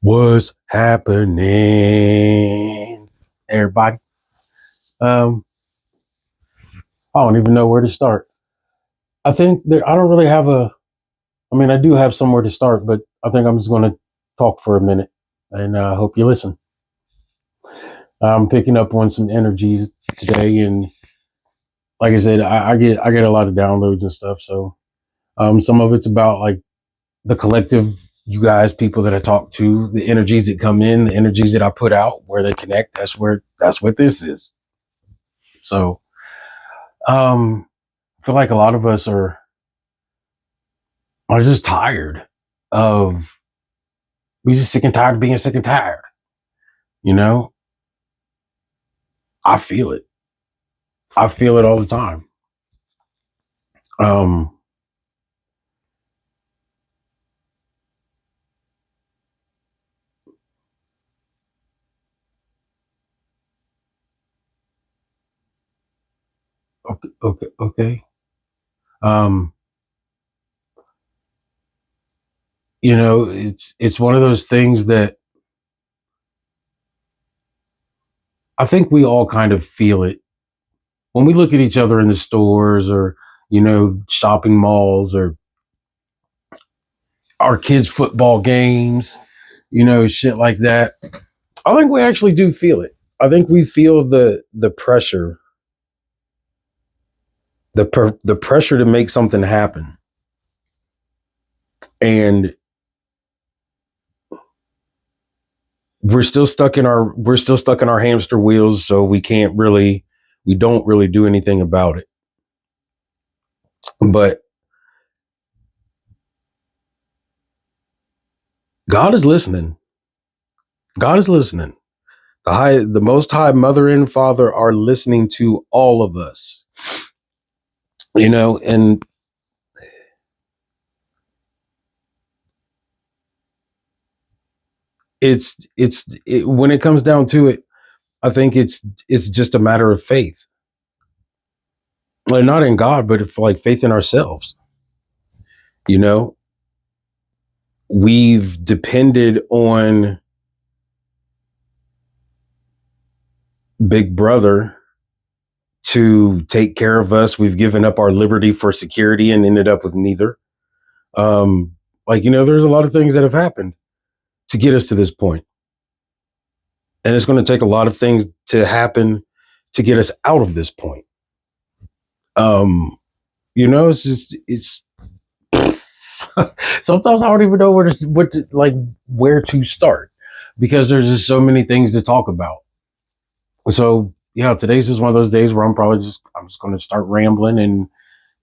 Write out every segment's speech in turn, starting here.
What's happening, everybody? Um, I don't even know where to start. I think that I don't really have a. I mean, I do have somewhere to start, but I think I'm just going to talk for a minute, and I hope you listen. I'm picking up on some energies today, and like I said, I get a lot of downloads and stuff. So some of it's about like the collective, you guys, people that I talk to, the energies that come in, the energies that I put out, where they connect. That's what this is. So I feel like a lot of us are just tired of we just sick and tired of being sick and tired. You know, I feel it. I feel it all the time. Um, okay. Um, it's one of those things that I think we all kind of feel it when we look at each other in the stores or shopping malls or our kids' football games, shit like that. I think we actually do feel it. I think we feel the pressure, the pressure to make something happen, and we're still stuck in our hamster wheels. So we don't really do anything about it. But God is listening. God is listening. The Most High Mother and Father are listening to all of us. And when it comes down to it, I think it's just a matter of faith, like not in God, but for like faith in ourselves. You know, we've depended on Big Brother to take care of us. We've given up our liberty for security and ended up with neither. There's a lot of things that have happened to get us to this point. And it's going to take a lot of things to happen to get us out of this point. It's just, it's sometimes I don't even know where to start because there's just so many things to talk about. So yeah, today's just one of those days where I'm just going to start rambling and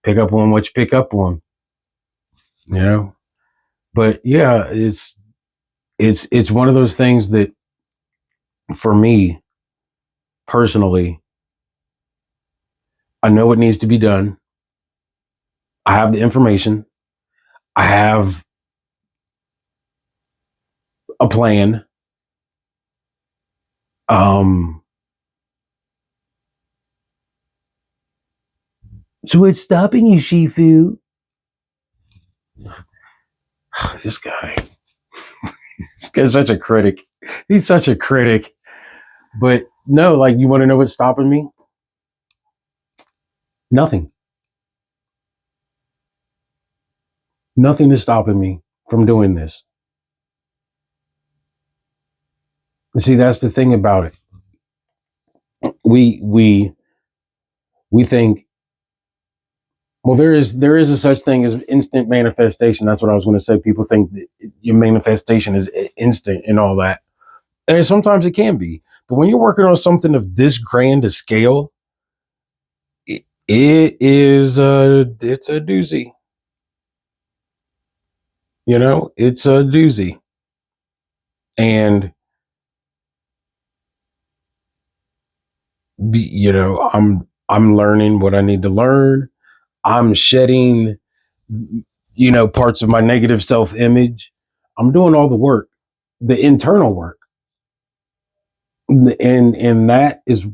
pick up on what you pick up on, you know. But yeah, it's one of those things that for me personally, I know what needs to be done. I have the information. I have a plan. Um, so what's stopping you, Shifu? This guy. This guy's such a critic. He's such a critic. But no, like, you want to know what's stopping me? Nothing. Nothing is stopping me from doing this. See, that's the thing about it. We think, well, there is a such thing as instant manifestation. That's what I was going to say. People think that your manifestation is instant and all that, and sometimes it can be. But when you're working on something of this grand a scale, it's a doozy. It's a doozy, and I'm learning what I need to learn. I'm shedding, parts of my negative self-image. I'm doing all the work, the internal work. And that is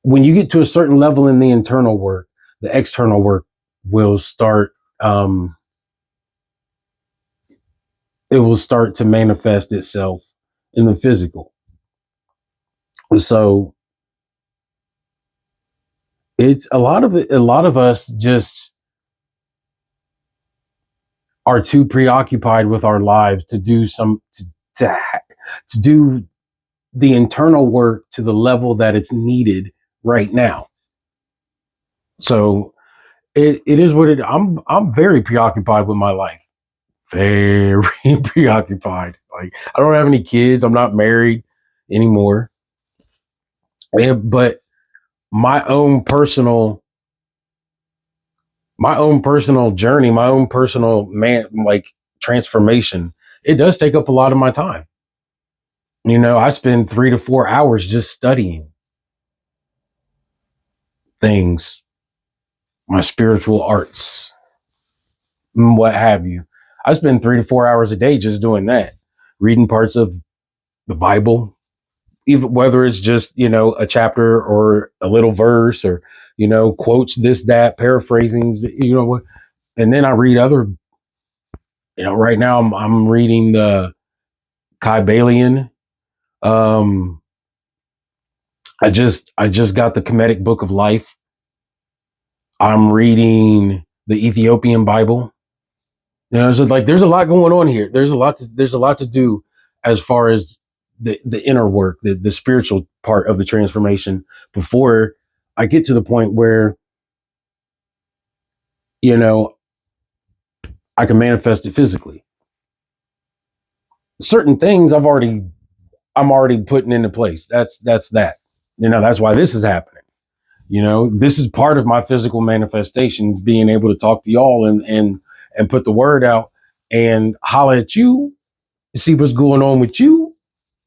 when you get to a certain level in the internal work, the external work will start it will start to manifest itself in the physical. So it's a lot of us just are too preoccupied with our lives to do to do the internal work to the level that it's needed right now. So it is what it. I'm very preoccupied with my life. Very preoccupied. Like, I don't have any kids. I'm not married anymore. But my own personal journey, my own personal transformation, it does take up a lot of my time. I spend 3 to 4 hours just studying things, my spiritual arts, what have you. I spend 3 to 4 hours a day just doing that, reading parts of the Bible, even whether it's just, a chapter or a little verse or, quotes, this, that, paraphrasing, what. And then I read other, right now I'm reading the Kybalion. I just got the Kemetic Book of Life. I'm reading the Ethiopian Bible. So like there's a lot going on here. There's a lot to do as far as the inner work, the spiritual part of the transformation before I get to the point where, I can manifest it physically. Certain things I'm already putting into place. That's that. That's why this is happening. This is part of my physical manifestation, being able to talk to y'all and put the word out and holler at you, see what's going on with you,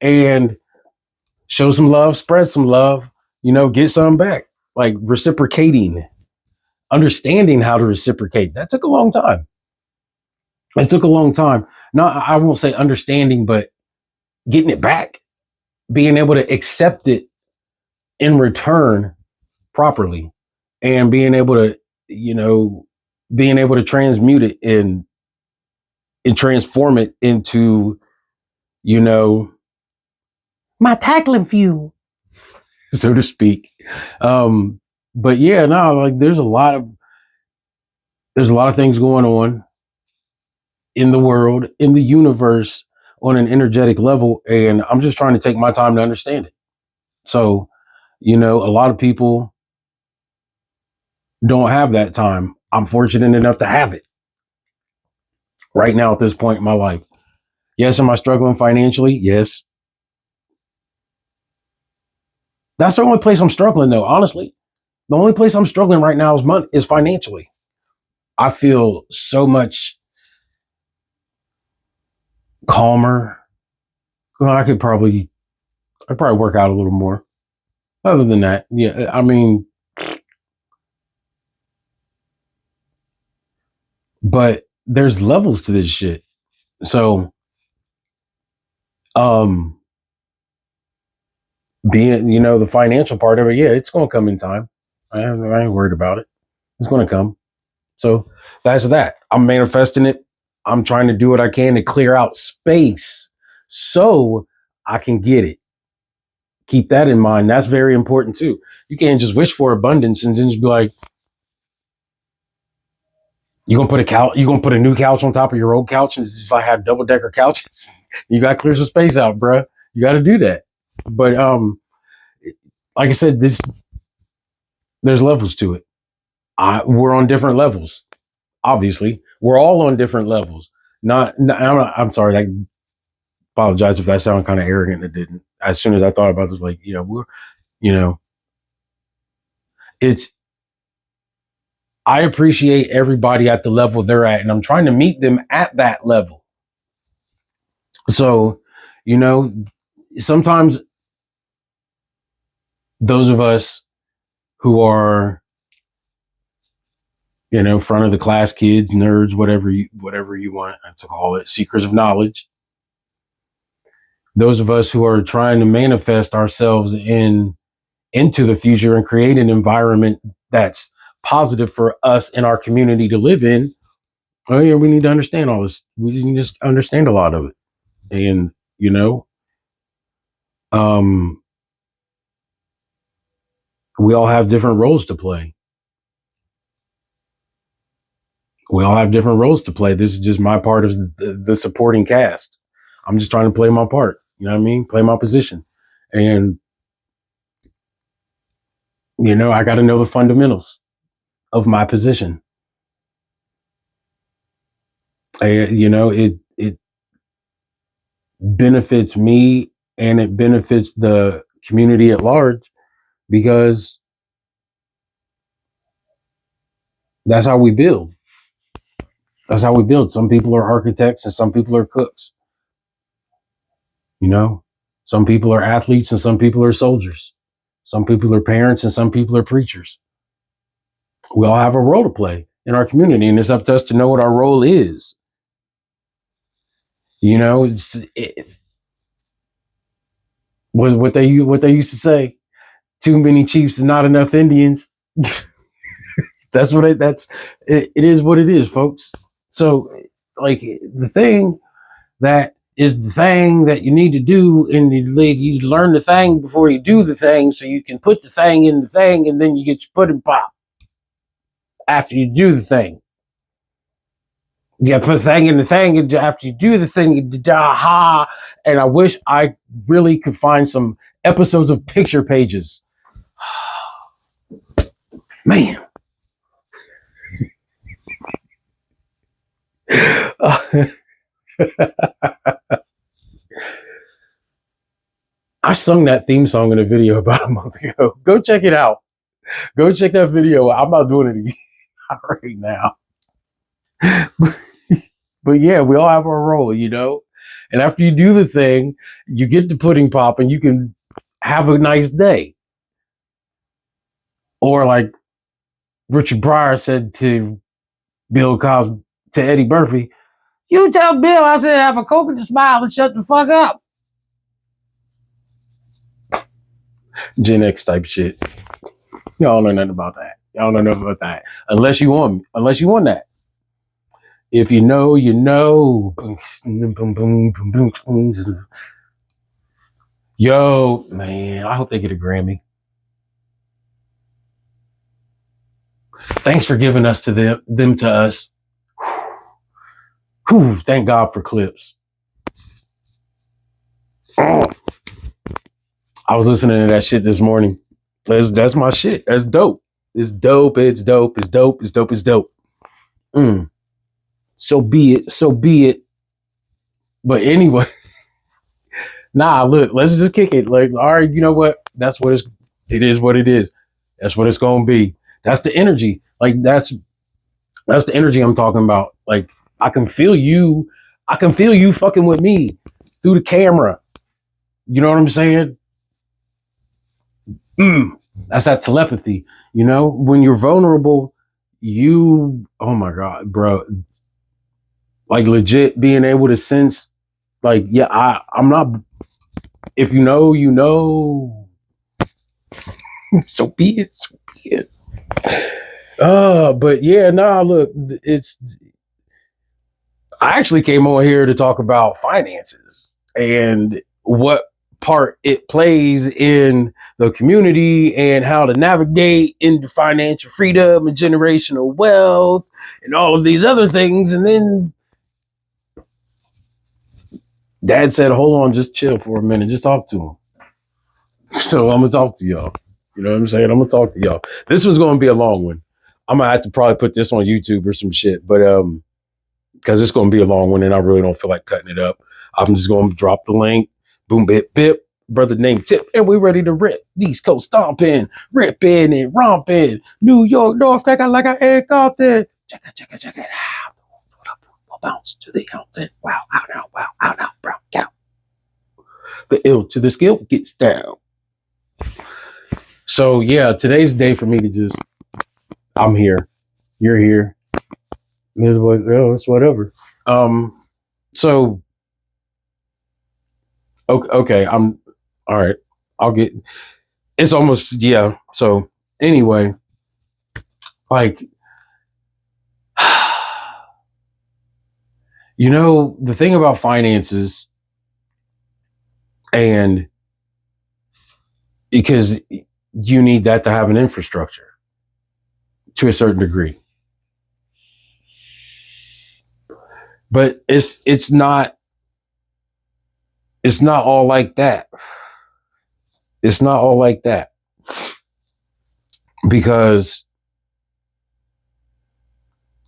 and show some love, spread some love, get some back. Like reciprocating, understanding how to reciprocate. That took a long time. It took a long time. Not, I won't say understanding, but getting it back, being able to accept it in return properly, and being able to, transmute it and transform it into, my tackling fuel, so to speak. But yeah, no, like there's a lot of things going on in the world, in the universe, on an energetic level, and I'm just trying to take my time to understand it. So, a lot of people don't have that time. I'm fortunate enough to have it right now at this point in my life. Yes, am I struggling financially? Yes. That's the only place I'm struggling, though, honestly. The only place I'm struggling right now is financially. I feel so much calmer. Well, I'd probably work out a little more. Other than that, yeah, I mean, but there's levels to this shit. So, being, the financial part of it, yeah, it's going to come in time. I ain't worried about it. It's going to come. So that's that. I'm manifesting it. I'm trying to do what I can to clear out space so I can get it. Keep that in mind. That's very important too. You can't just wish for abundance and then just be like, you're gonna put a new couch on top of your old couch and it's just like have double-decker couches. You gotta clear some space out, bruh. You gotta do that. But like I said, there's levels to it. We're on different levels. Obviously, we're all on different levels. I'm sorry. I apologize if that sounded kind of arrogant. It didn't. As soon as I thought about this, like, it's. I appreciate everybody at the level they're at, and I'm trying to meet them at that level. So, sometimes those of us who are, front of the class kids, nerds, whatever you want to call it, seekers of knowledge. Those of us who are trying to manifest ourselves into the future and create an environment that's positive for us and our community to live in, Oh yeah, we need to understand all this. We can just understand a lot of it, and you know, um, we all have different roles to play. We all have different roles to play. This is just my part of the supporting cast. I'm just trying to play my part. You know what I mean? Play my position, and I got to know the fundamentals of my position. It benefits me and it benefits the community at large because that's how we build. That's how we build. Some people are architects and some people are cooks. You know, some people are athletes and some people are soldiers. Some people are parents and some people are preachers. We all have a role to play in our community, and it's up to us to know what our role is. Was what they used to say. Too many chiefs and not enough Indians. It is what it is, folks. So, like the thing that is the thing that you need to do, and you learn the thing before you do the thing, so you can put the thing in the thing, and then you get your pudding pop after you do the thing. You put the thing in the thing, and after you do the thing, ha! And I wish I really could find some episodes of Picture Pages. Man. I sung that theme song in a video about a month ago. Go check it out. Go check that video. I'm not doing it again right now. But yeah, we all have our role. And after you do the thing, you get the pudding pop and you can have a nice day. Or like Richard Pryor said to Bill Cosby, to Eddie Murphy, you tell Bill I said have a coconut smile and shut the fuck up. Gen X type shit. Y'all don't know nothing about that. Y'all don't know nothing about that. Unless you want that. If you know, you know. Yo, man, I hope they get a Grammy. Thanks for giving us to them to us. Whew, thank God for Clips. I was listening to that shit this morning. That's my shit. That's dope. It's dope. It's dope. It's dope. It's dope. It's dope. So be it. So be it. But anyway, look, let's just kick it. Like, all right, you know what? It is what it is. That's what it's gonna be. That's the energy. Like that's the energy I'm talking about. Like I can feel you fucking with me through the camera. You know what I'm saying? That's that telepathy. When you're vulnerable, oh my God, bro. Like legit being able to sense, like, yeah, I'm not, if you know, you know. So be it. So be it. But yeah, look, I actually came on here to talk about finances and what part it plays in the community and how to navigate into financial freedom and generational wealth and all of these other things. And then Dad said, hold on, just chill for a minute, just talk to him. So I'm gonna talk to y'all. You know what I'm saying? I'm gonna talk to y'all. This was gonna be a long one. I'm gonna have to probably put this on YouTube or some shit, but because it's gonna be a long one and I really don't feel like cutting it up. I'm just gonna drop the link. Boom, bip, bip. Brother named Tip, and we're ready to rip. East Coast stomping, ripping and romping. New York, North Carolina like an egg off there. Check it out. What up? We'll bounce to the mountain. Wow, out now, wow, out now, brown cow. The ill to the skill gets down. So yeah, today's the day for me to just, I'm here, you're here. It's whatever. So okay, I'm all right. I'll get. It's almost, yeah. So anyway, like You know, the thing about finances, and because you need that to have an infrastructure to a certain degree. But it's not all like that. It's not all like that. Because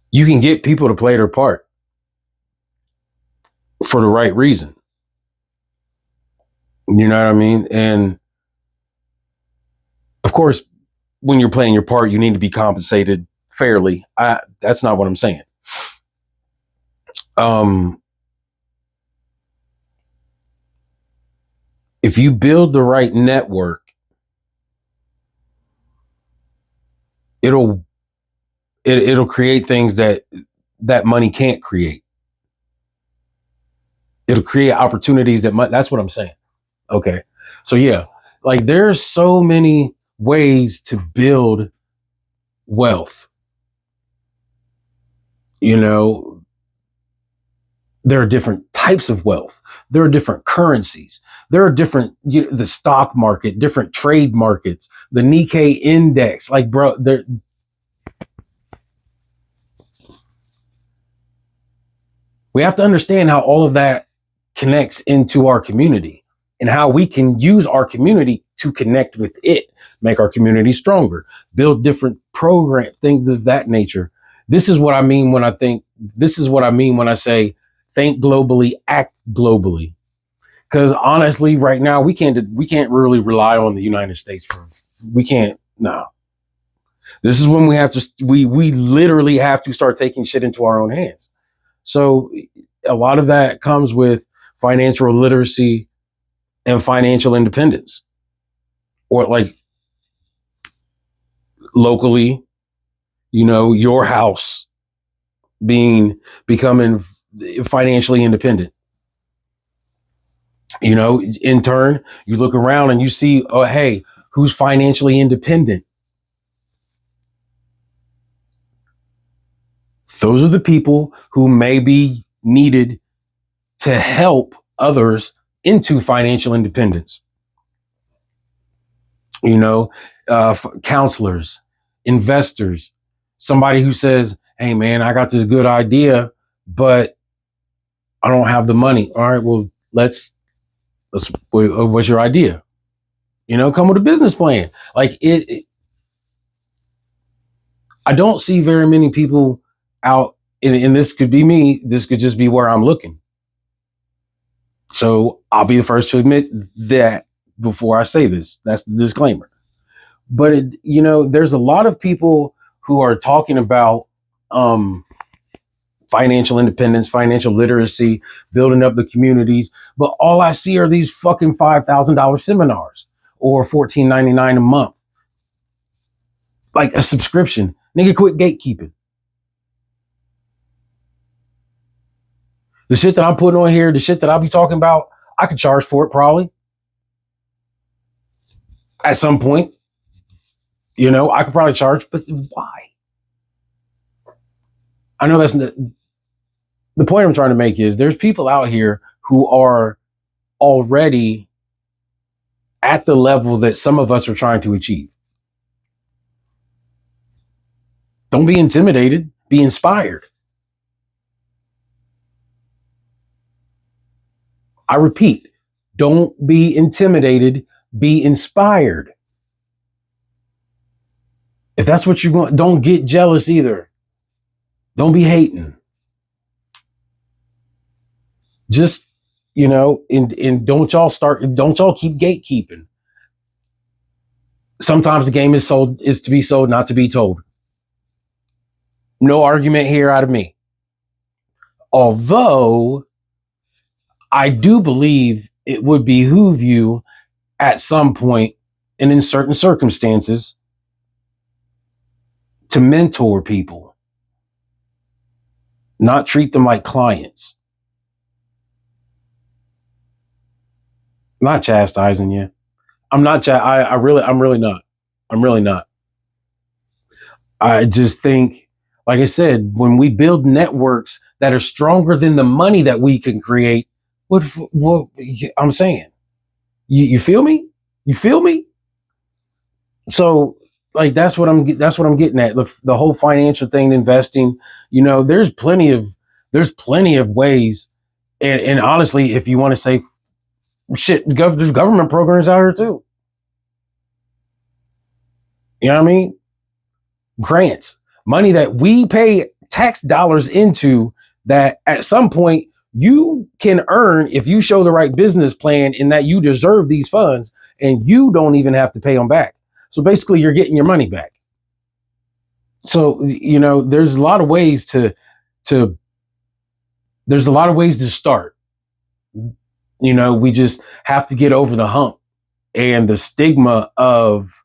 you can get people to play their part for the right reason. You know what I mean? And of course, when you're playing your part, you need to be compensated fairly. That's not what I'm saying. If you build the right network, it'll create things that money can't create. It'll create opportunities that's what I'm saying. Okay. So yeah, like there's so many ways to build wealth. You know, there are different types of wealth. There are different currencies. There are different, the stock market, different trade markets, the Nikkei index. Like, bro, we have to understand how all of that connects into our community and how we can use our community to connect with it, make our community stronger, build different program, things of that nature. This is what I mean when I say think globally, act globally. Because honestly, right now we can't really rely on the United States we can't. No, this is when we literally have to start taking shit into our own hands. So a lot of that comes with financial literacy and financial independence, or like locally, your house becoming financially independent. In turn, you look around and you see, oh, hey, who's financially independent? Those are the people who may be needed to help others into financial independence. Counselors, investors, somebody who says, hey, man, I got this good idea, but I don't have the money. All right, well, what's your idea? Come with a business plan. Like I don't see very many people out, and this could be me. This could just be where I'm looking. So I'll be the first to admit that before I say this. That's the disclaimer. But there's a lot of people who are talking about financial independence, financial literacy, building up the communities. But all I see are these fucking $5,000 seminars or $14.99 a month, like a subscription. Nigga, quit gatekeeping. The shit that I'm putting on here, the shit that I'll be talking about, I could charge for it probably at some point. I could probably charge, but why? I know that's the point I'm trying to make is there's people out here who are already at the level that some of us are trying to achieve. Don't be intimidated, be inspired. I repeat, don't be intimidated, be inspired. If that's what you want, don't get jealous either. Don't be hating. Just, and don't y'all keep gatekeeping. Sometimes the game is to be sold, not to be told. No argument here out of me. Although I do believe it would behoove you at some point and in certain circumstances to mentor people, not treat them like clients. I'm not chastising you. I'm not. I'm really not. I'm really not. I just think, like I said, when we build networks that are stronger than the money that we can create. What I'm saying, you feel me? You feel me? So like that's what I'm getting at. The whole financial thing, investing. There's plenty of ways, and honestly, if you want to say shit, there's government programs out here too. You know what I mean? Grants, money that we pay tax dollars into, that at some point you can earn if you show the right business plan, and that you deserve these funds and you don't even have to pay them back. So basically you're getting your money back. So, there's a lot of ways to there's a lot of ways to start. We just have to get over the hump and the stigma of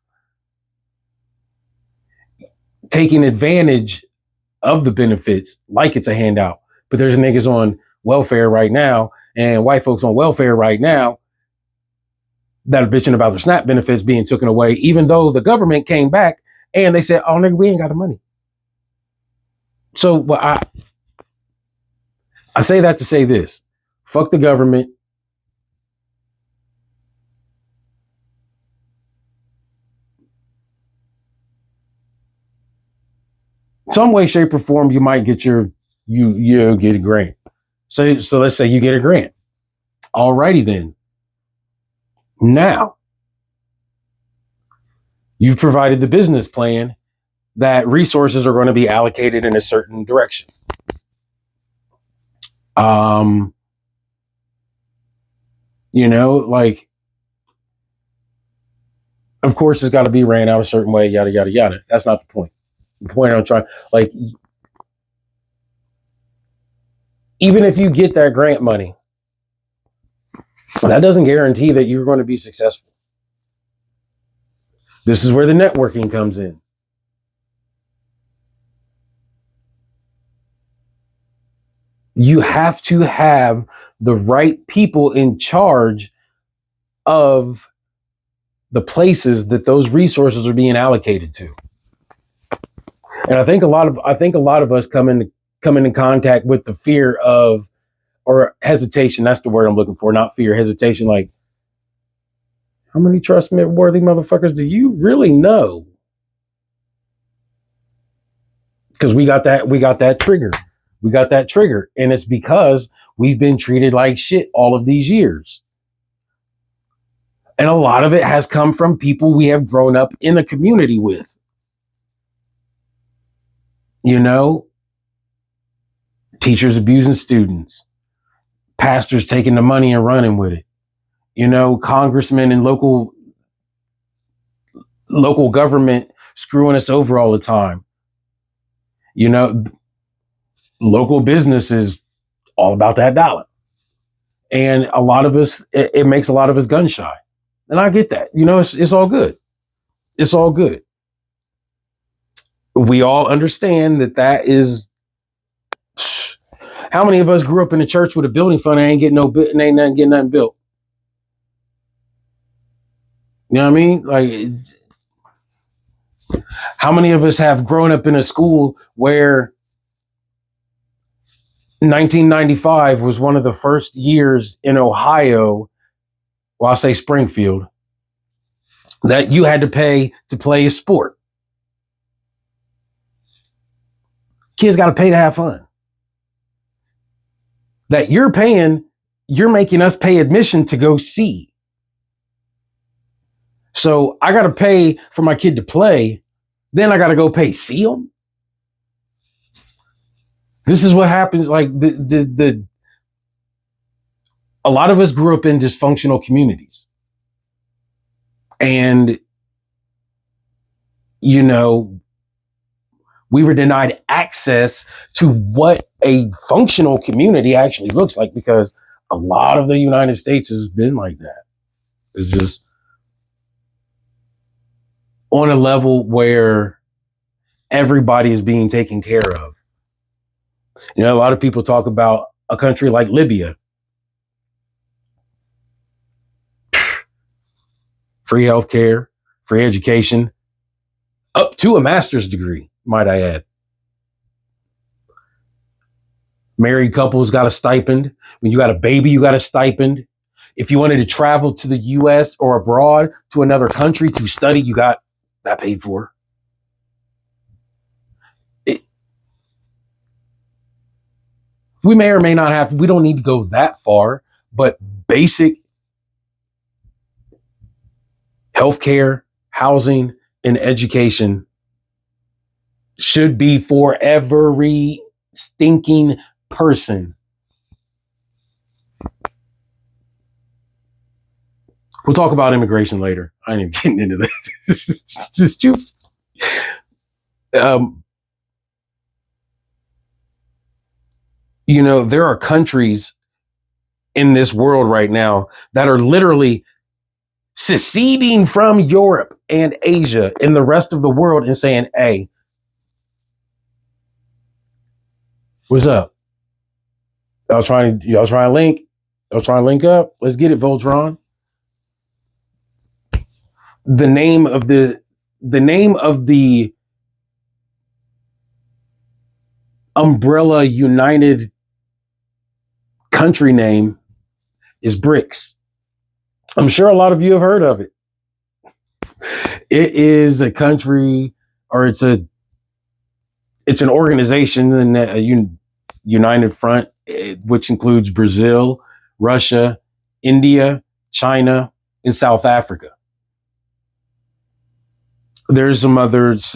taking advantage of the benefits like it's a handout. But there's niggas on welfare right now and white folks on welfare right now that are bitching about their SNAP benefits being taken away, even though the government came back and they said, oh, nigga, we ain't got the money. So I say that to say this. Fuck the government. Some way, shape, or form, you might get you get a grant. So let's say you get a grant. Alrighty then. Now, you've provided the business plan that resources are going to be allocated in a certain direction. Like, of course, it's got to be ran out a certain way, yada, yada, yada. That's not the point. The point I'm trying, like, even if you get that grant money, that doesn't guarantee that you're going to be successful. This is where the networking comes in. You have to have the right people in charge of the places that those resources are being allocated to. And I think a lot of us come into contact with the fear of, or hesitation. That's the word I'm looking for, not fear, hesitation. Like, how many trustworthy motherfuckers do you really know? Because we got that trigger. We got that trigger. And it's because we've been treated like shit all of these years. And a lot of it has come from people we have grown up in a community with. Teachers abusing students, pastors taking the money and running with it. Congressmen and local government screwing us over all the time. Local businesses all about that dollar. And a lot of us, it makes a lot of us gun shy. And I get that. It's all good. It's all good. We all understand that is. How many of us grew up in a church with a building fund and ain't getting nothing built? You know what I mean? Like, how many of us have grown up in a school where 1995 was one of the first years in Ohio, well, I'll say Springfield, that you had to pay to play a sport? Kids got to pay to have fun. That you're making us pay admission to go see. So I got to pay for my kid to play, then I got to go pay see them. This is what happens. Like, a lot of us grew up in dysfunctional communities, and we were denied access to what a functional community actually looks like, because a lot of the United States has been like that. It's just on a level where everybody is being taken care of. A lot of people talk about a country like Libya. Free healthcare, free education, up to a master's degree, might I add. Married couples got a stipend. When you got a baby, you got a stipend. If you wanted to travel to the US or abroad to another country to study, you got that paid for. We may or may not have, we don't need to go that far, but basic healthcare, housing, and education should be for every stinking person. We'll talk about immigration later. I ain't even getting into that. It's just too. There are countries in this world right now that are literally seceding from Europe and Asia and the rest of the world and saying, hey, what's up? Y'all trying to link? Y'all trying to link up? Let's get it, Voltron. The name of the umbrella united country name is BRICS. I'm sure a lot of you have heard of it. It is a country, or it's an organization, a united front, which includes Brazil, Russia, India, China, and South Africa. There's some others,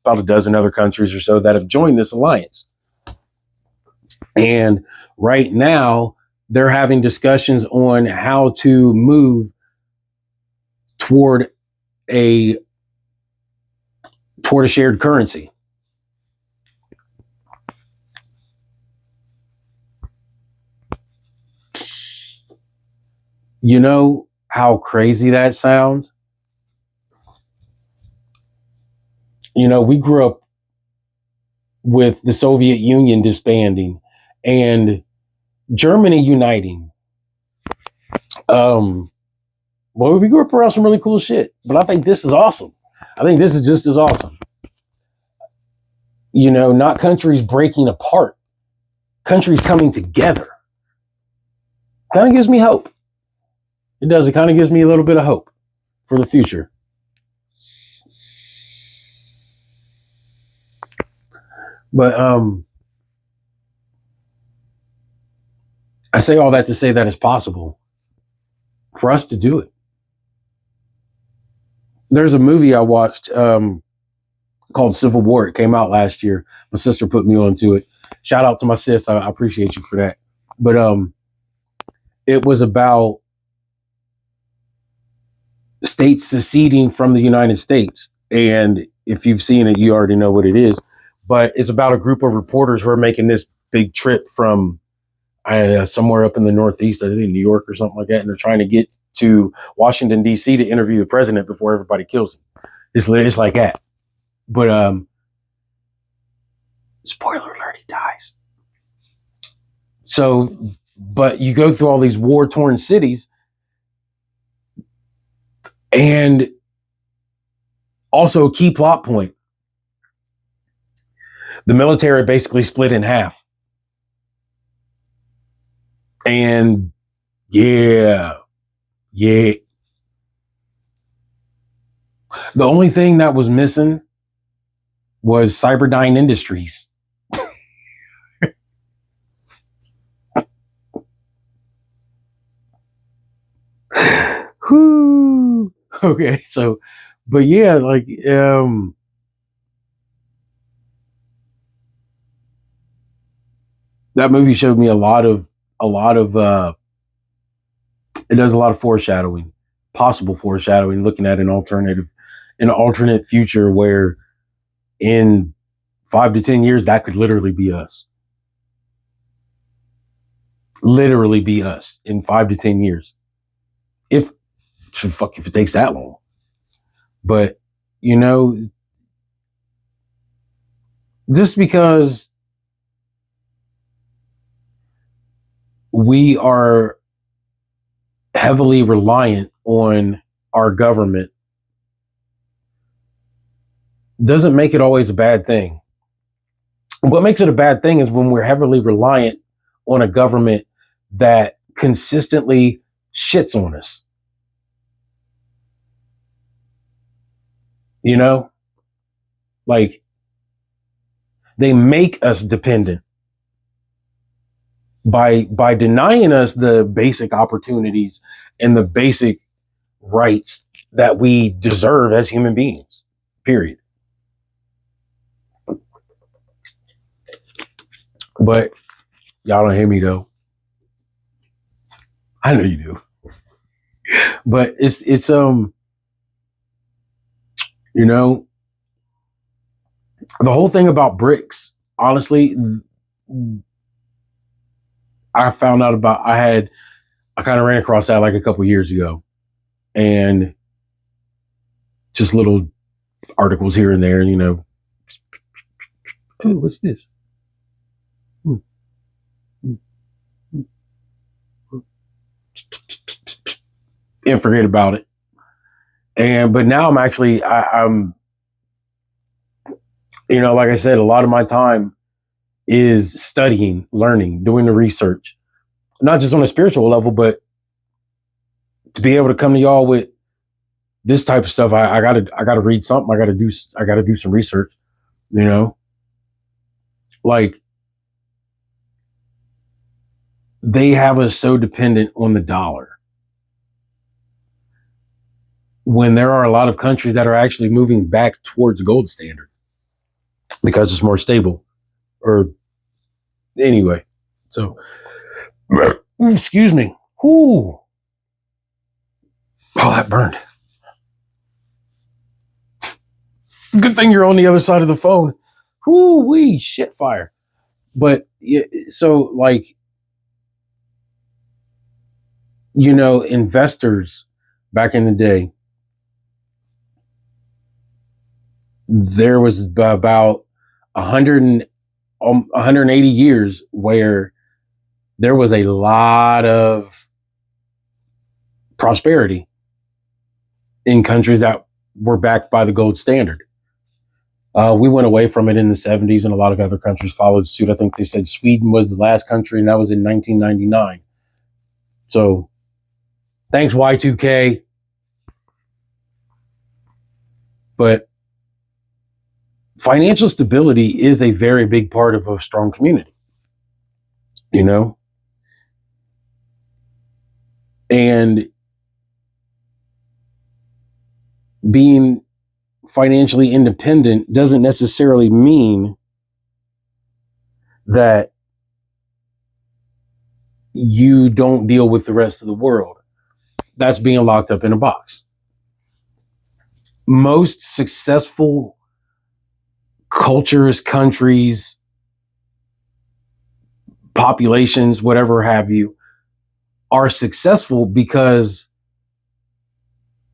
about a dozen other countries or so that have joined this alliance. And right now, they're having discussions on how to move toward a shared currency. You know how crazy that sounds? We grew up with the Soviet Union disbanding and Germany uniting. Well, we grew up around some really cool shit, but I think this is awesome. I think this is just as awesome. Not countries breaking apart, countries coming together. Kind of gives me hope. It does. It kind of gives me a little bit of hope for the future. But I say all that to say that it's possible for us to do it. There's a movie I watched called Civil War. It came out last year. My sister put me onto it. Shout out to my sis. I appreciate you for that. But it was about states seceding from the United States. And if you've seen it, you already know what it is. But it's about a group of reporters who are making this big trip from somewhere up in the Northeast, I think New York or something like that. And they're trying to get to Washington, D.C. to interview the president before everybody kills him. It's like that. But spoiler alert, he dies. So, but you go through all these war-torn cities, and also a key plot point. The military basically split in half. And yeah. The only thing that was missing was Cyberdyne Industries. Whoo. Okay, so, but yeah, like, that movie showed me a lot of it does a lot of foreshadowing, possible foreshadowing, looking at an alternate future where in 5 to 10 years, that could literally be us. Literally be us in 5 to 10 years. If it takes that long. But, just because we are heavily reliant on our government doesn't make it always a bad thing. What makes it a bad thing is when we're heavily reliant on a government that consistently shits on us. You know, like they make us dependent by denying us the basic opportunities and the basic rights that we deserve as human beings. Period. But y'all don't hear me though. I know you do. But it's you know, the whole thing about BRICS, honestly, I found out about I kind of ran across that like a couple years ago. And just little articles here and there, you know. Oh, what's this? And forget about it. But now I'm actually I'm you know, like I said, a lot of my time is studying, learning, doing the research, not just on a spiritual level, but to be able to come to y'all with this type of stuff. I gotta read something. I gotta do some research. You know, like they have us so dependent on the dollar when there are a lot of countries that are actually moving back towards gold standard because it's more stable. Or anyway, so excuse me. Ooh. Oh, that burned. Good thing you're on the other side of the phone. Ooh wee, shit fire. But yeah, so like, you know, investors back in the day, there was about 180 years where there was a lot of prosperity in countries that were backed by the gold standard. We went away from it in the 70s, and a lot of other countries followed suit. I think they said Sweden was the last country, and that was in 1999. So thanks, Y2K. But financial stability is a very big part of a strong community, you know? And being financially independent doesn't necessarily mean that you don't deal with the rest of the world. That's being locked up in a box. Most successful cultures, countries, populations, whatever have you, are successful because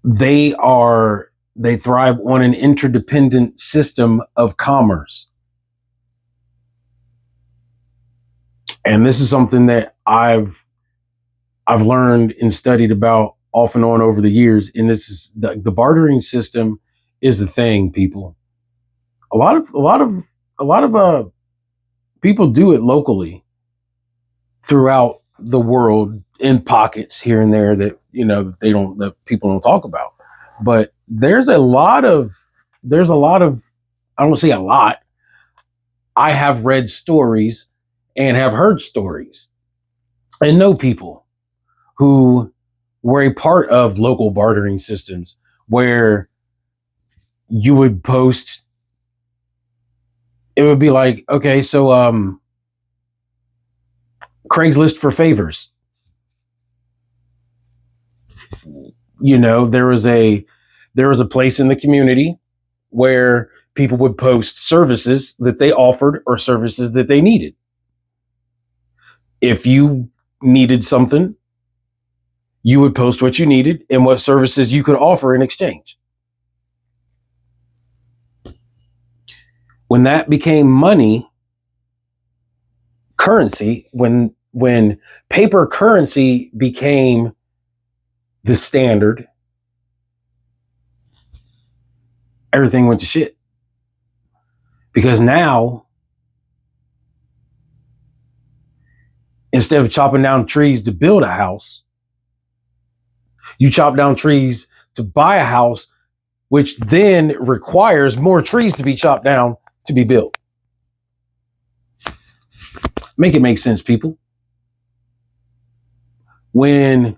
they thrive on an interdependent system of commerce. And this is something that I've learned and studied about off and on over the years. And this is the bartering system is the thing, people. A lot of people do it locally throughout the world in pockets here and there that, you know, that people don't talk about. But there's a lot of, I don't want to say a lot. I have read stories and have heard stories and know people who were a part of local bartering systems where you would post, it would be like, okay, so Craigslist for favors. You know, there was a place in the community where people would post services that they offered or services that they needed. If you needed something, you would post what you needed and what services you could offer in exchange. When that became money, currency, when paper currency became the standard, everything went to shit. Because now Instead of chopping down trees to build a house, you chop down trees to buy a house, which then requires more trees to be chopped down to be built. Make it make sense, people. When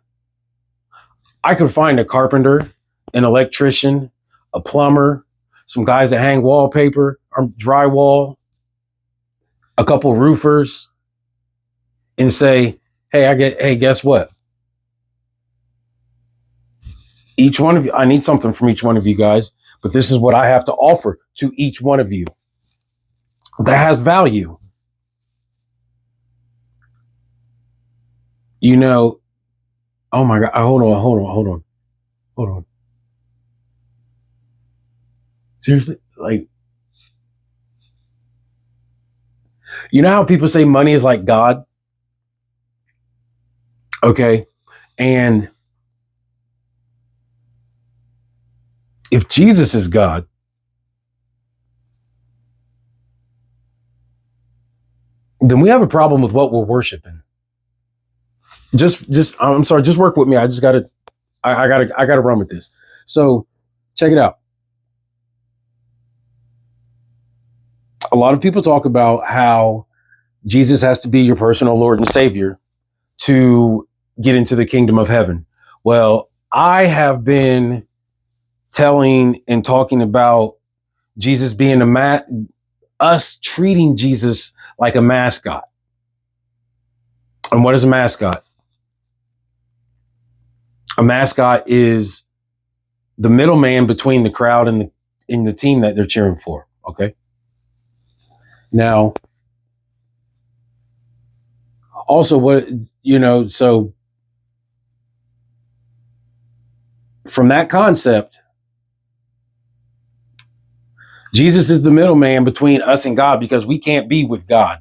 I could find a carpenter, an electrician, a plumber, some guys that hang wallpaper or drywall, a couple roofers, and say, hey, guess what? Each one of you, I need something from each one of you guys, but this is what I have to offer to each one of you that has value. You know, oh my God, hold on. Seriously? Like, you know how people say money is like God? Okay. And if Jesus is God, then we have a problem with what we're worshiping. I'm sorry, just work with me. I gotta run with this. So check it out. A lot of people talk about how Jesus has to be your personal Lord and Savior to get into the kingdom of heaven. Well, I have been telling and talking about Jesus being us treating Jesus like a mascot. And what is a mascot? A mascot is the middleman between the crowd and the team that they're cheering for. Okay. Now, also so from that concept, Jesus is the middleman between us and God because we can't be with God.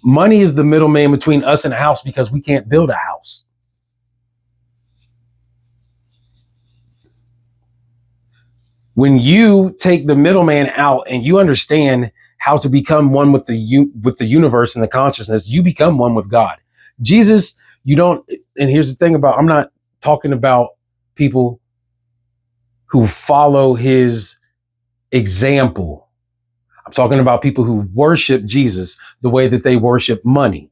Money is the middleman between us and a house because we can't build a house. When you take the middleman out and you understand how to become one with the universe and the consciousness, you become one with God. Jesus, you don't, and here's the thing I'm not talking about people who follow his example. I'm talking about people who worship Jesus the way that they worship money.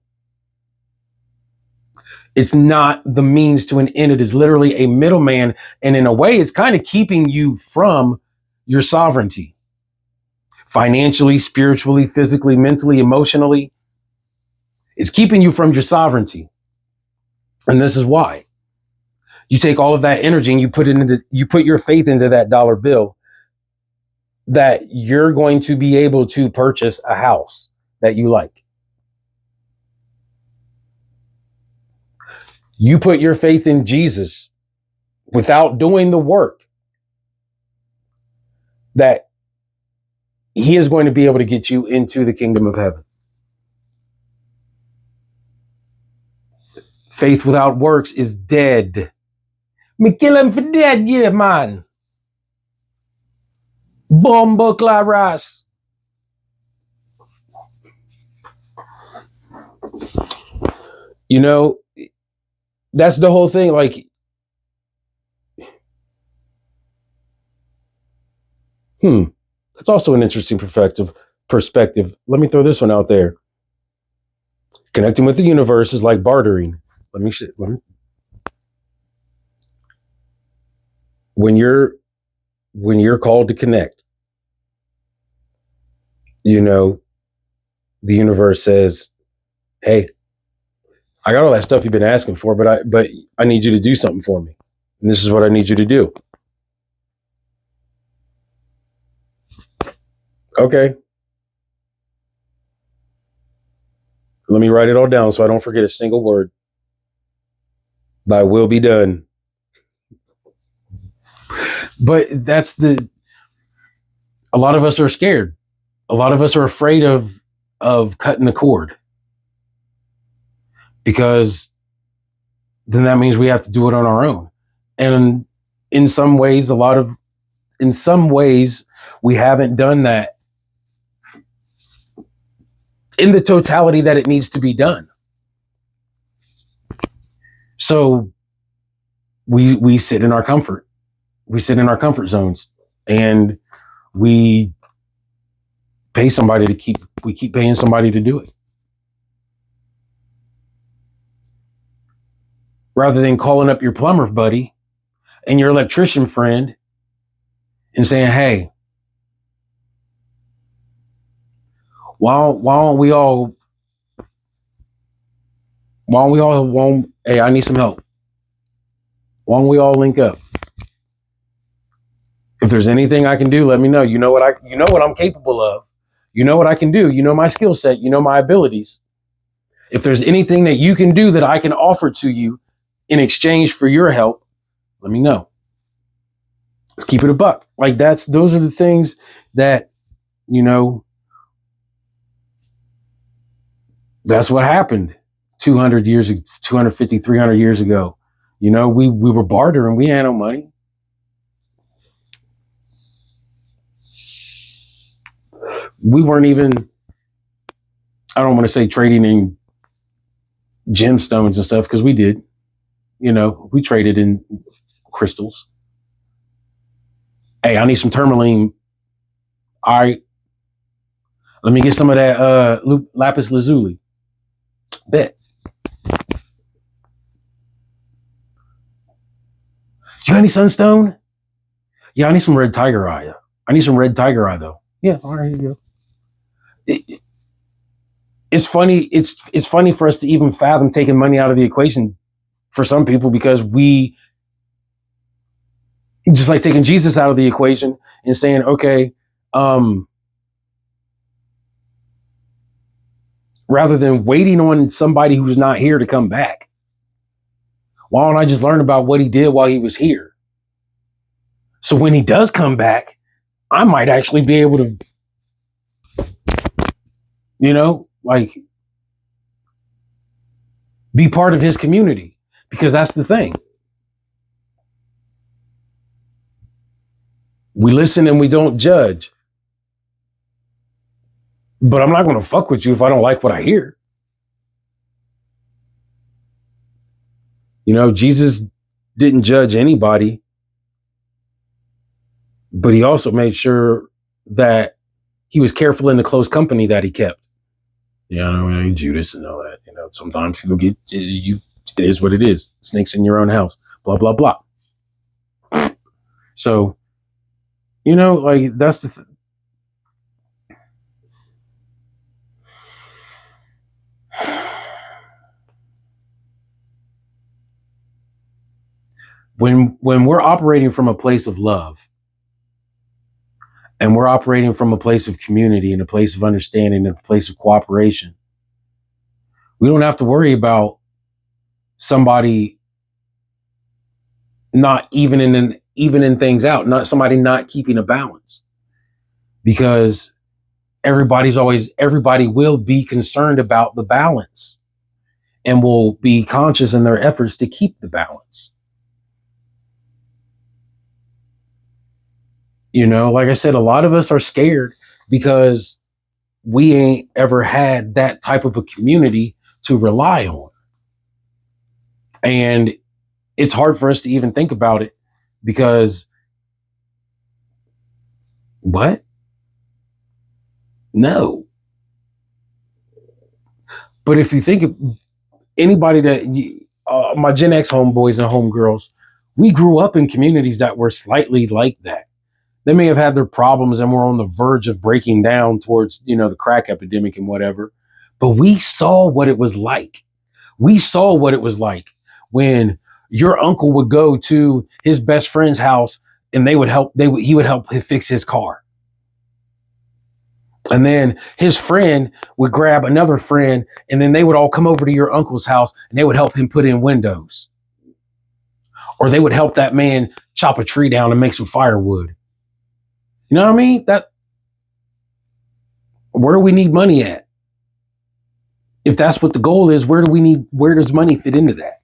It's not the means to an end. It is literally a middleman. And in a way, it's kind of keeping you from your sovereignty. Financially, spiritually, physically, mentally, emotionally. It's keeping you from your sovereignty. And this is why. You take all of that energy and you put your faith into that dollar bill, that you're going to be able to purchase a house that you like. You put your faith in Jesus without doing the work, that he is going to be able to get you into the kingdom of heaven. Faith without works is dead. Me kill him for dead, yeah, man. Bomba claras. You know, that's the whole thing. Like, that's also an interesting perspective. Let me throw this one out there. Connecting with the universe is like bartering. When you're called to connect, the universe says, hey, I got all that stuff you've been asking for, but I need you to do something for me. And this is what I need you to do. Okay. Let me write it all down so I don't forget a single word. Thy will be done. But a lot of us are scared. A lot of us are afraid of cutting the cord, because then that means we have to do it on our own. And in some ways, we haven't done that in the totality that it needs to be done. So we sit in our comfort. We sit in our comfort zones, and we keep paying somebody to do it. Rather than calling up your plumber buddy and your electrician friend and saying, hey, why don't we all, hey, I need some help. Why don't we all link up? If there's anything I can do, let me know. You know what I'm capable of. You know what I can do. You know my skill set. You know my abilities. If there's anything that you can do that I can offer to you in exchange for your help, let me know. Let's keep it a buck. Like those are the things that, that's what happened 250, 300 years ago. We were bartering. We had no money. We weren't even, I don't want to say trading in gemstones and stuff, because we did. We traded in crystals. Hey, I need some tourmaline. All right. Let me get some of that lapis lazuli. Bet. You got any sunstone? Yeah, I need some red tiger eye. I need some red tiger eye though. Yeah, all right, here you go. It's funny. It's funny for us to even fathom taking money out of the equation for some people, because we just like taking Jesus out of the equation and saying, okay, rather than waiting on somebody who's not here to come back, why don't I just learn about what he did while he was here? So when he does come back, I might actually be able to, be part of his community, because that's the thing. We listen and we don't judge. But I'm not going to fuck with you if I don't like what I hear. Jesus didn't judge anybody, but he also made sure that he was careful in the close company that he kept. Judas and all that. Sometimes people get you. It is what it is. Snakes in your own house. Blah blah blah. So, that's the. When we're operating from a place of love, and we're operating from a place of community and a place of understanding and a place of cooperation, we don't have to worry about somebody not evening things out, not somebody not keeping a balance, because everybody will be concerned about the balance and will be conscious in their efforts to keep the balance. Like I said, a lot of us are scared because we ain't ever had that type of a community to rely on. And it's hard for us to even think about it, because what? No. But if you think of anybody that my Gen X homeboys and homegirls, we grew up in communities that were slightly like that. They may have had their problems and were on the verge of breaking down towards, the crack epidemic and whatever. But we saw what it was like. We saw what it was like when your uncle would go to his best friend's house and he would help fix his car. And then his friend would grab another friend, and then they would all come over to your uncle's house and they would help him put in windows. Or they would help that man chop a tree down and make some firewood. You know what I mean? Where do we need money at? If that's what the goal is, where does money fit into that?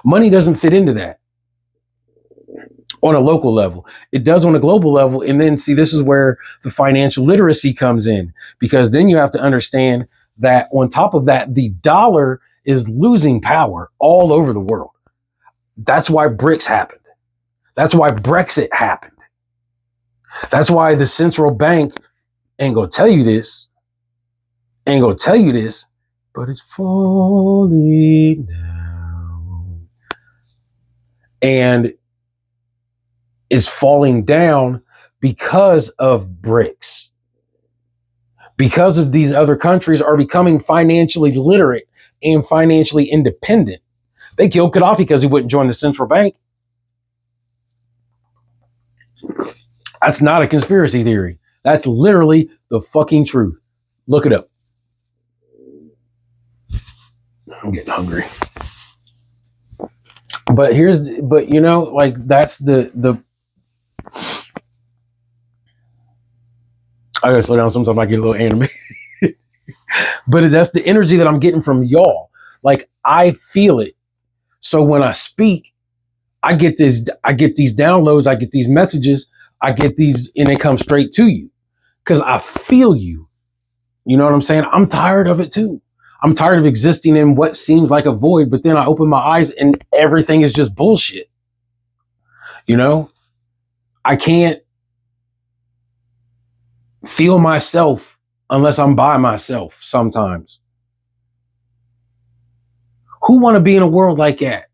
Money doesn't fit into that. on a local level. It does on a global level. And then see, this is where the financial literacy comes in, because then you have to understand that on top of that, the dollar is losing power all over the world. That's why BRICS happened. That's why Brexit happened. That's why the central bank ain't gonna tell you this, but it's falling down. And is falling down because of BRICS. Because of these other countries are becoming financially literate and financially independent. They killed Gaddafi because he wouldn't join the central bank. That's not a conspiracy theory. That's literally the fucking truth. Look it up. I'm getting hungry. But you know, like that's the I gotta slow down. Sometimes I get a little animated. But that's the energy that I'm getting from y'all. Like I feel it. So when I speak, I get these downloads, I get these messages, I get these, and they come straight to you. Because I feel you. You know what I'm saying? I'm tired of it too. I'm tired of existing in what seems like a void, but then I open my eyes and everything is just bullshit. You know? I can't feel myself unless I'm by myself sometimes. Who want to be in a world like that?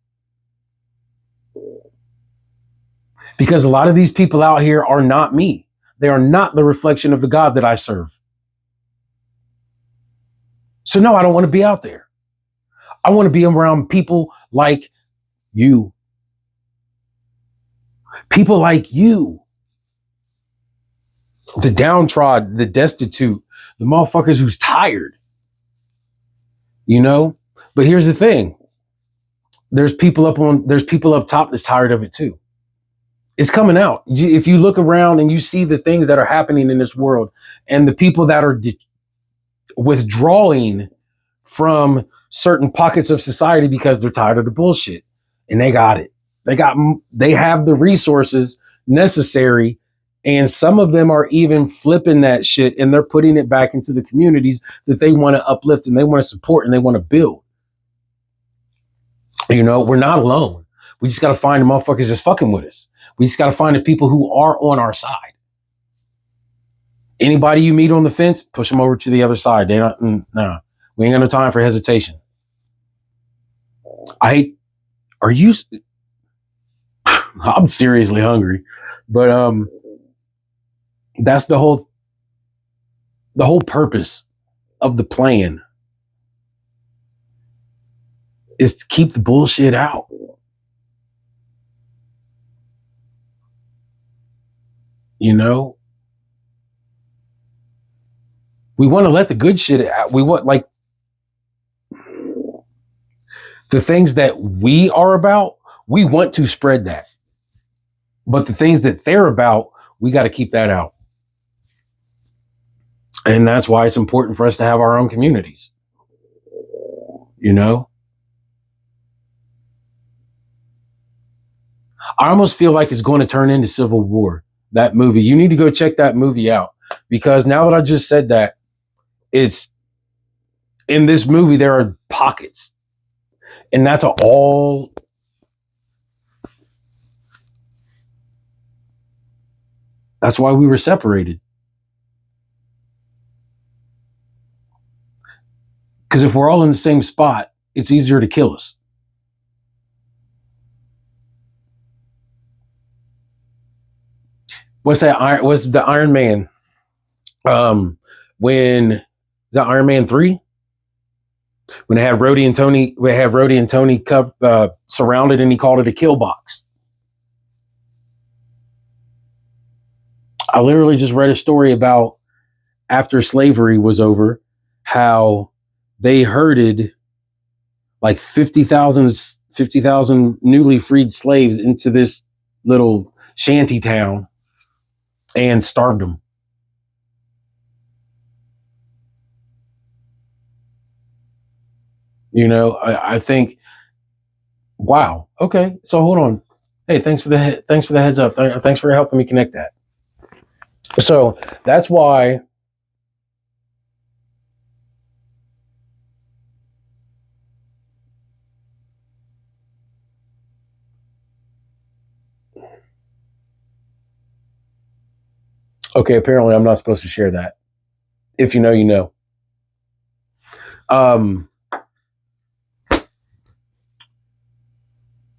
Because a lot of these people out here are not me. They are not the reflection of the God that I serve. So no, I don't want to be out there. I want to be around people like you. People like you. The downtrodden, the destitute, the motherfuckers who's tired. You know? But here's the thing. There's people up top that's tired of it too. It's coming out. If you look around and you see the things that are happening in this world and the people that are withdrawing from certain pockets of society because they're tired of the bullshit, and they got it. They have the resources necessary, and some of them are even flipping that shit and they're putting it back into the communities that they want to uplift and they want to support and they want to build. You know, we're not alone. We just got to find the motherfuckers just fucking with us. We just got to find the people who are on our side. Anybody you meet on the fence, push them over to the other side. They not, no, we ain't got no time for hesitation. I'm seriously hungry, but that's the whole purpose of the plan is to keep the bullshit out. You know, we want to let the good shit out. We want, like, the things that we are about, we want to spread that. But the things that they're about, we got to keep that out. And that's why it's important for us to have our own communities. You know? I almost feel like it's going to turn into Civil War, that movie. You need to go check that movie out, because now that I just said that, it's in this movie, there are pockets, and that's all. That's why we were separated. Because if we're all in the same spot, it's easier to kill us. What's that? What's the Iron Man? When is that Iron Man 3? When they had Rhodey and Tony surrounded, and he called it a kill box. I literally just read a story about after slavery was over, how they herded like 50,000 newly freed slaves into this little shanty town and starved them. You know, I think, wow, okay, so hold on. Hey, thanks for the heads up. Thanks for helping me connect that. So that's why. Okay, apparently I'm not supposed to share that. If you know, you know. Um,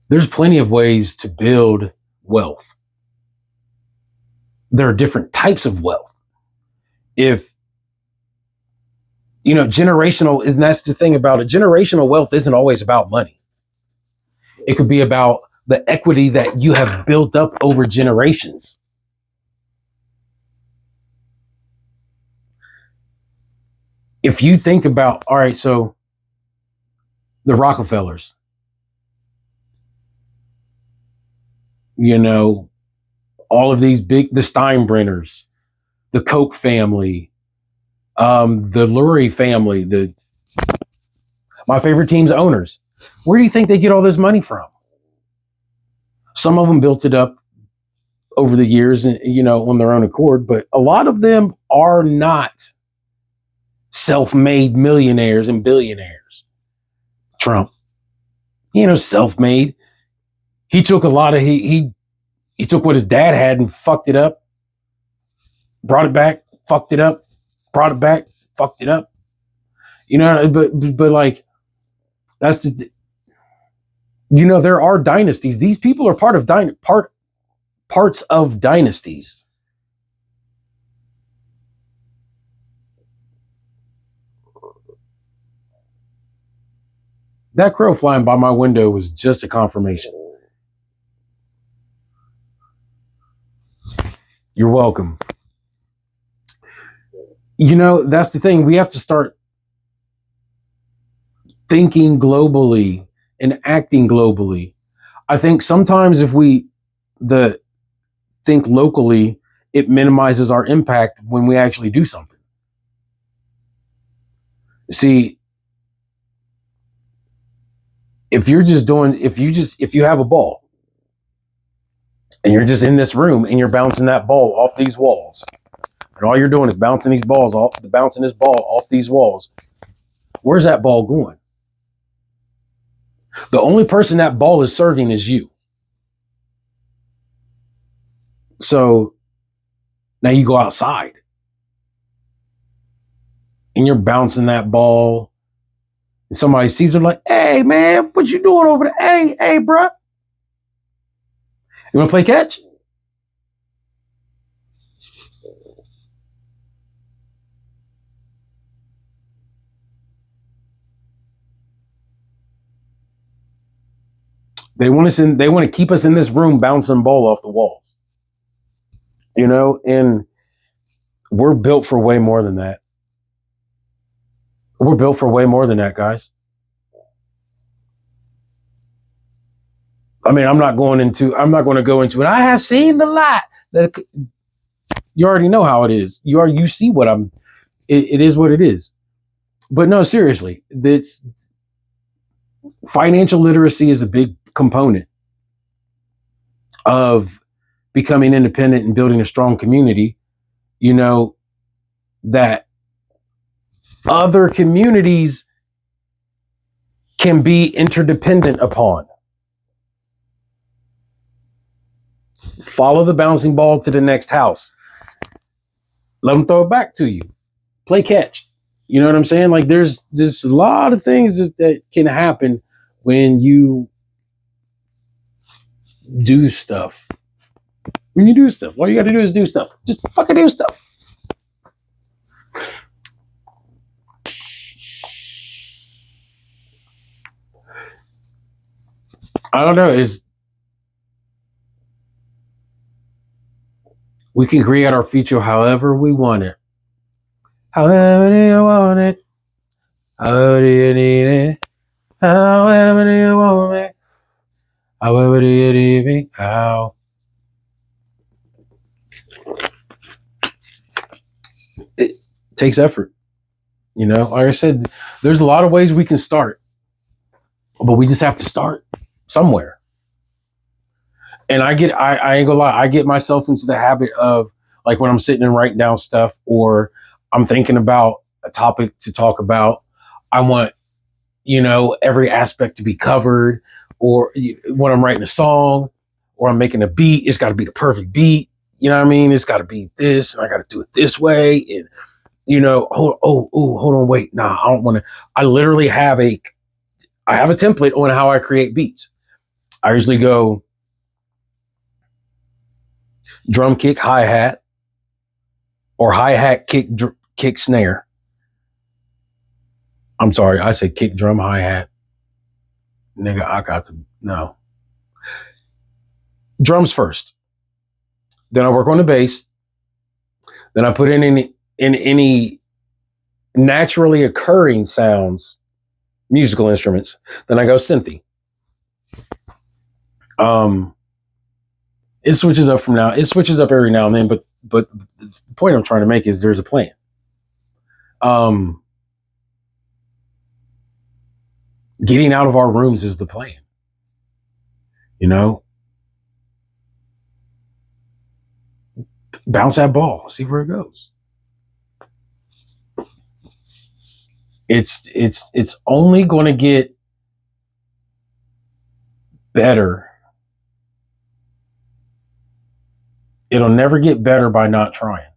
there's plenty of ways to build wealth. There are different types of wealth. If generational, and that's the thing about it. Generational wealth isn't always about money. It could be about the equity that you have built up over generations. If you think about, all right, so the Rockefellers, all of these the Steinbrenners, the Koch family, the Lurie family, my favorite team's owners. Where do you think they get all this money from? Some of them built it up over the years, on their own accord, but a lot of them are not self-made millionaires and billionaires. Trump, self-made. He took a lot of he took what his dad had and fucked it up, brought it back, fucked it up, brought it back, fucked it up. But like that's there are dynasties. These people are part of parts of dynasties. That crow flying by my window was just a confirmation. You're welcome. That's the thing. We have to start thinking globally and acting globally. I think sometimes if we think locally, it minimizes our impact when we actually do something. See, if you have a ball and you're just in this room and you're bouncing that ball off these walls, and all you're doing is bouncing this ball off these walls, where's that ball going? The only person that ball is serving is you. So now you go outside and you're bouncing that ball, and somebody sees it like, hey, man, what you doing over there? Hey, bro. You want to play catch? They want to keep us in this room bouncing ball off the walls. And we're built for way more than that. We're built for way more than that, guys. I mean, I'm not going to go into it. I have seen the light. You already know how it is. You see what it is what it is. But no, seriously, financial literacy is a big component of becoming independent and building a strong community, that other communities can be interdependent upon. Follow the bouncing ball to the next house. Let them throw it back to you. Play catch. You know what I'm saying? Like there's a lot of things that can happen when you do stuff. When you do stuff, all you got to do is do stuff. Just fucking do stuff. I don't know. We can create our future however we want it. However do you want it? However do you need it? However do you want it? However do you need me? How? It takes effort. Like I said, there's a lot of ways we can start, but we just have to start somewhere. And I ain't gonna lie, I get myself into the habit of like when I'm sitting and writing down stuff or I'm thinking about a topic to talk about, I want, every aspect to be covered. Or when I'm writing a song or I'm making a beat, it's got to be the perfect beat. You know what I mean? It's got to be this, and I got to do it this way. And hold on, wait, nah, I don't want to. I literally I have a template on how I create beats. I usually go drum kick, hi hat, or hi hat, kick snare. I'm sorry, I said kick drum, hi hat. Nigga, I got to no drums first. Then I work on the bass. Then I put in any naturally occurring sounds, musical instruments. Then I go synthy. Um, it switches up from now. It switches up every now and then, but the point I'm trying to make is there's a plan. Um, Getting out of our rooms is the plan. You know, bounce that ball, see where it goes. It's only going to get better. It'll never get better by not trying.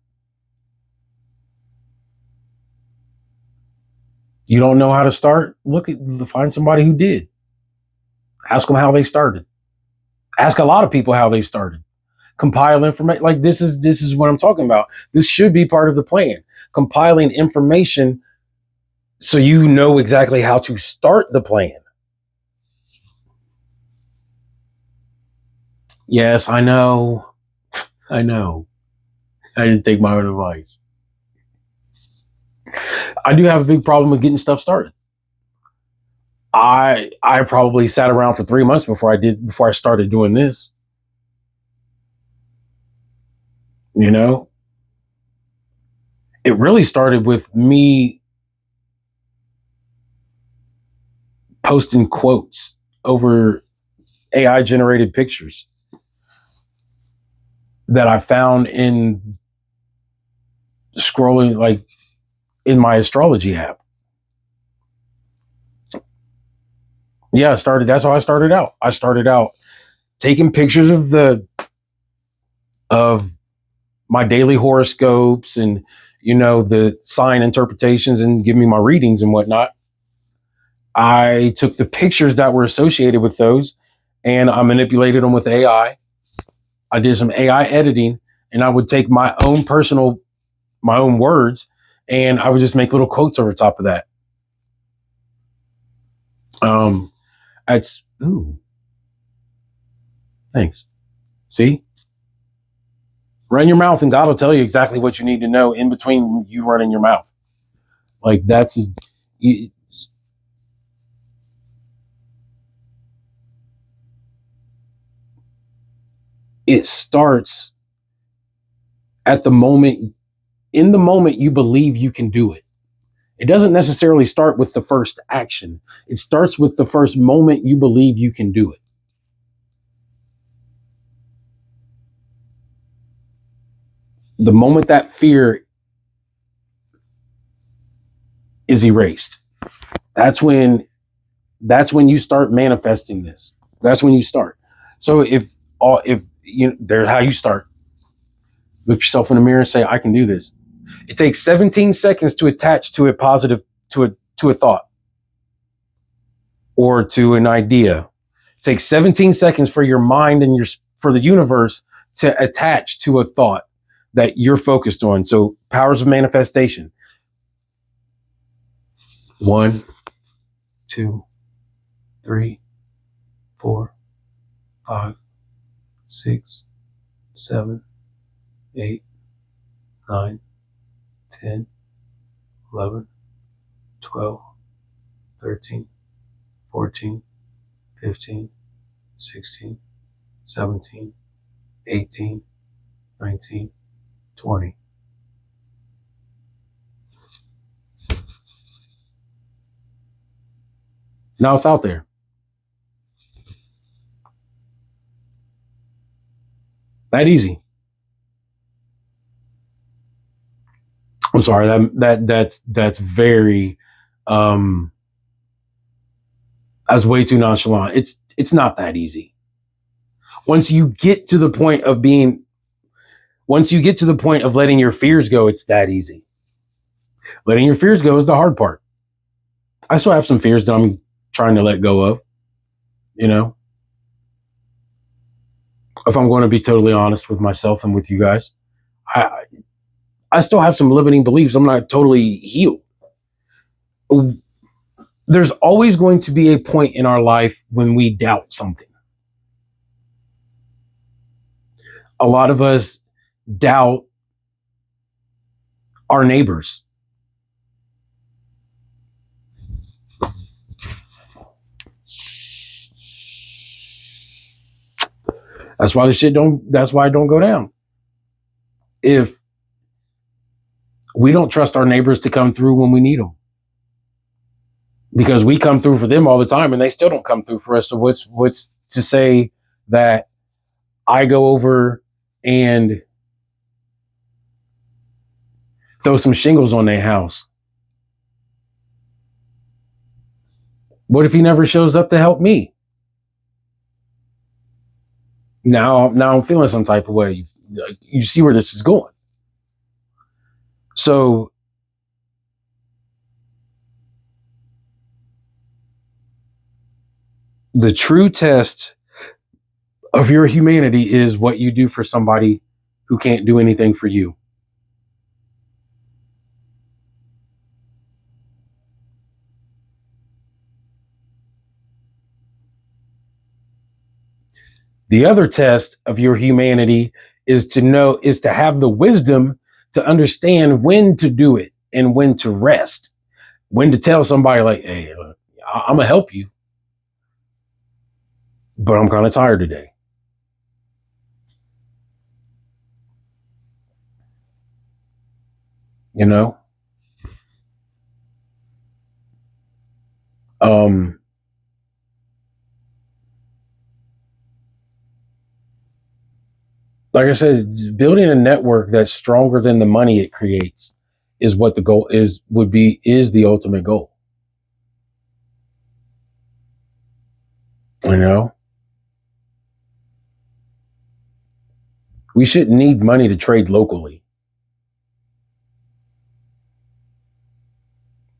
You don't know how to start? Find somebody who did. Ask them how they started. Ask a lot of people how they started. Compile information. Like this is what I'm talking about. This should be part of the plan. Compiling information so you know exactly how to start the plan. Yes, I know. I know. I didn't take my own advice. I do have a big problem with getting stuff started. I probably sat around for 3 months before I started doing this. You know, it really started with me posting quotes over AI generated pictures that I found in scrolling like in my astrology app. Yeah, that's how I started out. I started out taking pictures of my daily horoscopes and the sign interpretations and give me my readings and whatnot. I took the pictures that were associated with those and I manipulated them with AI. I did some AI editing and I would take my own words and I would just make little quotes over top of that. It's ooh, thanks. See, run your mouth and God will tell you exactly what you need to know in between you running your mouth. Like it starts at the moment, in the moment you believe you can do it. It doesn't necessarily start with the first action. It starts with the first moment you believe you can do it. The moment that fear is erased, that's when you start manifesting this. That's when you start. So if there's how you start. Look yourself in the mirror and say, I can do this. It takes 17 seconds to attach to a positive to a thought or to an idea. It takes 17 seconds for your mind and for the universe to attach to a thought that you're focused on. So powers of manifestation. 1, 2, 3, 4, 5, 6, 7, 8, 9, 10, 11, 12, 13, 14, 15, 16, 17, 18, 19, 20. Now it's out there. That easy. I'm sorry. That's very that's way too nonchalant. It's not that easy. Once you get to the point of being once you get to the point of letting your fears go, it's that easy. Letting your fears go is the hard part. I still have some fears that I'm trying to let go of, you know. If I'm going to be totally honest with myself and with you guys, I I still have some limiting beliefs. I'm not totally healed. There's always going to be a point in our life when we doubt something. A lot of us doubt our neighbors. That's why that's why it don't go down. If we don't trust our neighbors to come through when we need them, because we come through for them all the time and they still don't come through for us. So what's to say that I go over and throw some shingles on their house? What if he never shows up to help me? Now I'm feeling some type of way. You see where this is going. So the true test of your humanity is what you do for somebody who can't do anything for you. The other test of your humanity is to have the wisdom to understand when to do it and when to rest, when to tell somebody like, hey, look, I'm gonna help you, but I'm kind of tired today. You know? Like I said, building a network that's stronger than the money it creates is what the goal is the ultimate goal. You know? We shouldn't need money to trade locally.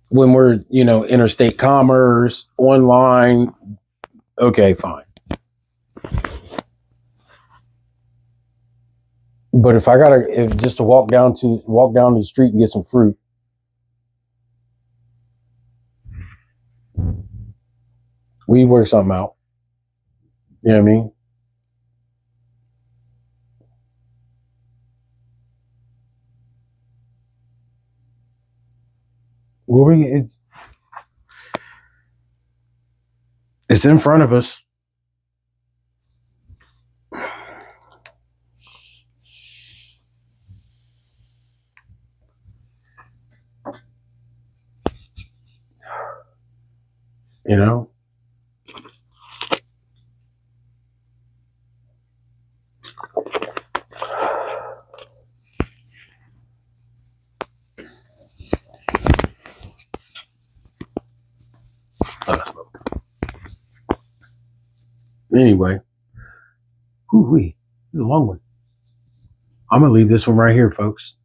When we're, interstate commerce, online, okay, fine. But if just to walk down the street and get some fruit, we work something out. You know what I mean? It's in front of us. You know? Anyway, this is a long one. I'm gonna leave this one right here, folks.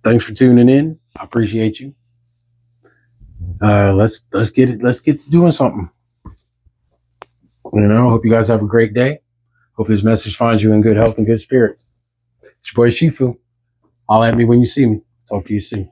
Thanks for tuning in. I appreciate you. Let's get to doing something. Hope you guys have a great day. Hope this message finds you in good health and good spirits. It's your boy Shifu. Holler at me when you see me. Talk to you soon.